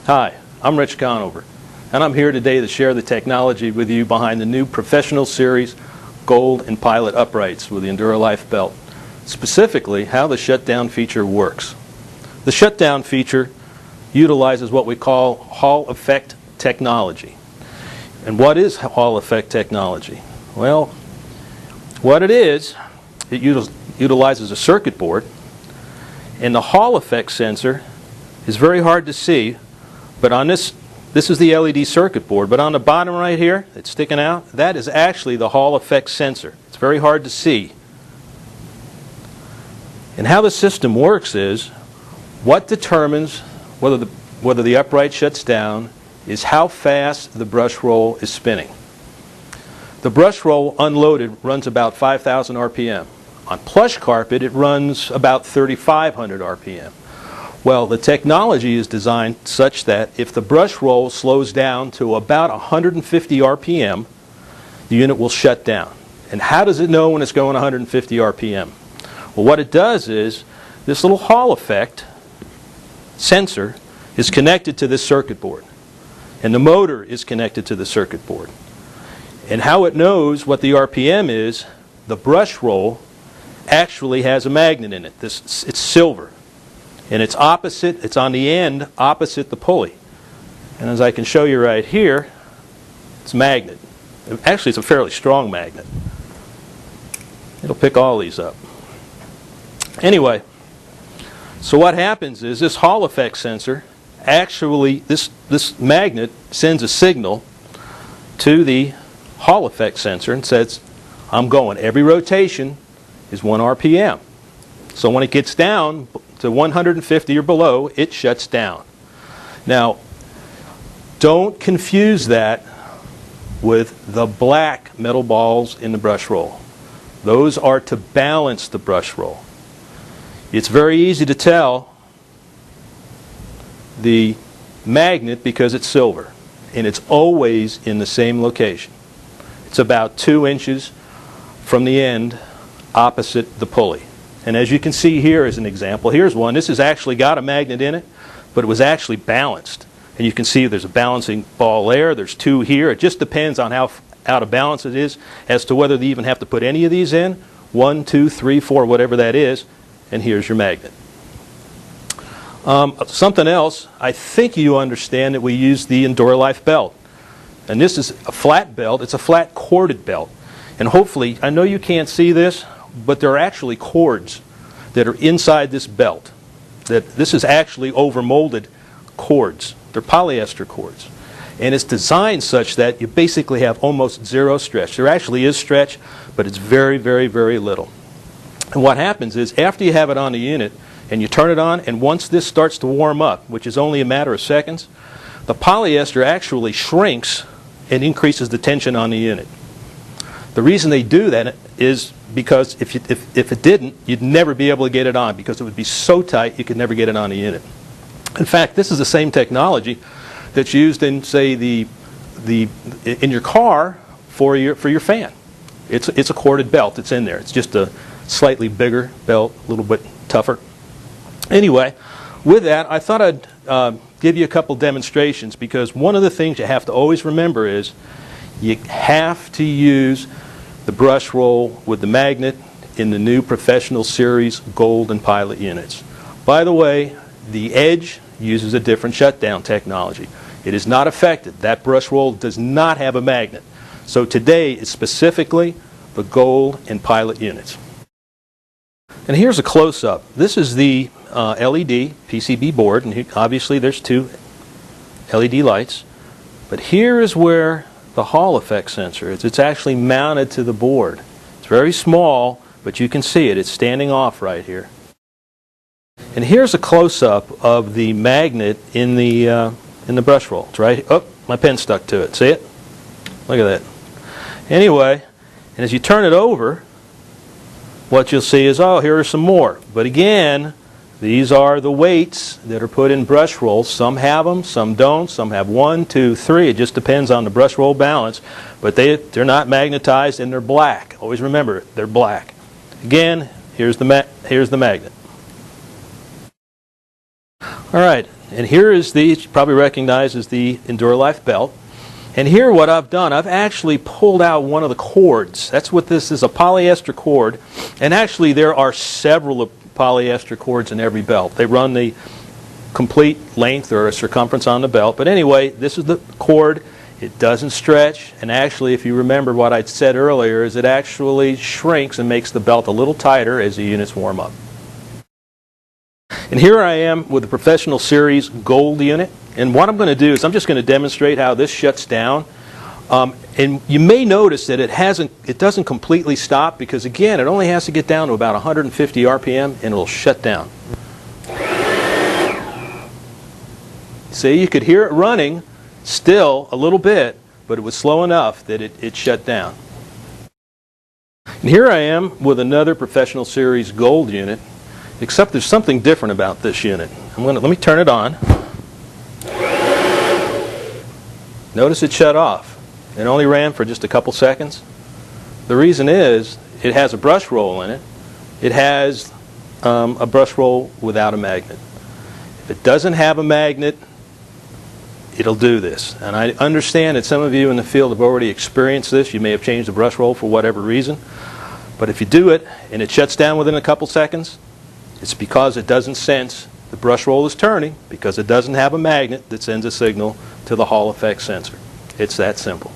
Hi, I'm Rich Conover, and I'm here today to share the technology with you behind the new Professional Series Gold and Pilot uprights with the EnduraLife belt. Specifically, how the shutdown feature works. The shutdown feature utilizes what we call Hall effect technology. And what is Hall effect technology? Well, what it is, it utilizes a circuit board, and the Hall effect sensor is very hard to see, but on this is the LED circuit board, but on the bottom right here, it's sticking out, that is actually the Hall effect sensor. It's very hard to see. And how the system works is, what determines whether the upright shuts down is how fast the brush roll is spinning. The brush roll unloaded runs about 5,000 RPM. On plush carpet, it runs about 3,500 RPM. Well, the technology is designed such that if the brush roll slows down to about 150 RPM, the unit will shut down. And how does it know when it's going 150 RPM? Well, what it does is, this little Hall effect sensor is connected to this circuit board. And the motor is connected to the circuit board. And how it knows what the RPM is, the brush roll actually has a magnet in it. It's silver. And it's on the end opposite the pulley. And as I can show you right here, it's a magnet. Actually, it's a fairly strong magnet. It'll pick all these up. Anyway, so what happens is this Hall effect sensor actually, this magnet sends a signal to the Hall effect sensor and says, I'm going. Every rotation is 1 RPM. So when it gets down to 150 or below, it shuts down. Now, don't confuse that with the black metal balls in the brush roll. Those are to balance the brush roll. It's very easy to tell the magnet because it's silver, and it's always in the same location. It's about 2 inches from the end opposite the pulley. And as you can see here as an example, here's one. This has actually got a magnet in it, but it was actually balanced. And you can see there's a balancing ball there. There's 2 here. It just depends on how out of balance it is as to whether they even have to put any of these in. 1, 2, 3, 4, whatever that is. And here's your magnet. Something else, I think you understand that we use the EnduraLife belt. And this is a flat belt. It's a flat corded belt. And hopefully, I know you can't see this, but there are actually cords that are inside this belt. This is actually overmolded cords. They're polyester cords. And it's designed such that you basically have almost zero stretch. There actually is stretch, but it's very, very, very little. And what happens is, after you have it on the unit, and you turn it on, and once this starts to warm up, which is only a matter of seconds, the polyester actually shrinks and increases the tension on the unit. The reason they do that is because if it didn't, you'd never be able to get it on, because it would be so tight you could never get it on the unit. In fact, this is the same technology that's used in, say, in your car for your fan. It's a corded belt. It's in there. It's just a slightly bigger belt, a little bit tougher. Anyway, with that, I thought I'd give you a couple demonstrations, because one of the things you have to always remember is you have to use the brush roll with the magnet in the new Professional Series Gold and Pilot units. By the way, the Edge uses a different shutdown technology. It is not affected. That brush roll does not have a magnet. So today is specifically the Gold and Pilot units. And here's a close-up. This is the LED PCB board, and obviously there's 2 LED lights. But here is where the Hall effect sensor is. It's actually mounted to the board. It's very small, but you can see it. It's standing off right here. And here's a close-up of the magnet in the brush roll. It's right. Oh, my pen stuck to it. See it? Look at that. Anyway, and as you turn it over, what you'll see is, oh, here are some more. But again, these are the weights that are put in brush rolls. Some have them, some don't. Some have 1, 2, 3. It just depends on the brush roll balance. But they're not magnetized, and they're black. Always remember, they're black. Again, here's the magnet. All right, And here is the, you probably recognize as the EndurLife belt. And here what I've done, I've actually pulled out one of the cords. That's what this is, a polyester cord. And actually there are several polyester cords in every belt. They run the complete length or circumference on the belt. But anyway, this is the cord. It doesn't stretch. And actually, if you remember what I said earlier, is it actually shrinks and makes the belt a little tighter as the units warm up. And here I am with the Professional Series Gold unit. And what I'm going to do is I'm just going to demonstrate how this shuts down. And you may notice that it doesn't completely stop because, again, it only has to get down to about 150 RPM and it'll shut down. See, you could hear it running still a little bit, but it was slow enough that it shut down. And here I am with another Professional Series Gold unit, except there's something different about this unit. Let me turn it on. Notice it shut off. It only ran for just a couple seconds. The reason is it has a brush roll in it. It has a brush roll without a magnet. If it doesn't have a magnet, it'll do this. And I understand that some of you in the field have already experienced this. You may have changed the brush roll for whatever reason. But if you do it and it shuts down within a couple seconds, it's because it doesn't sense the brush roll is turning, because it doesn't have a magnet that sends a signal to the Hall effect sensor. It's that simple.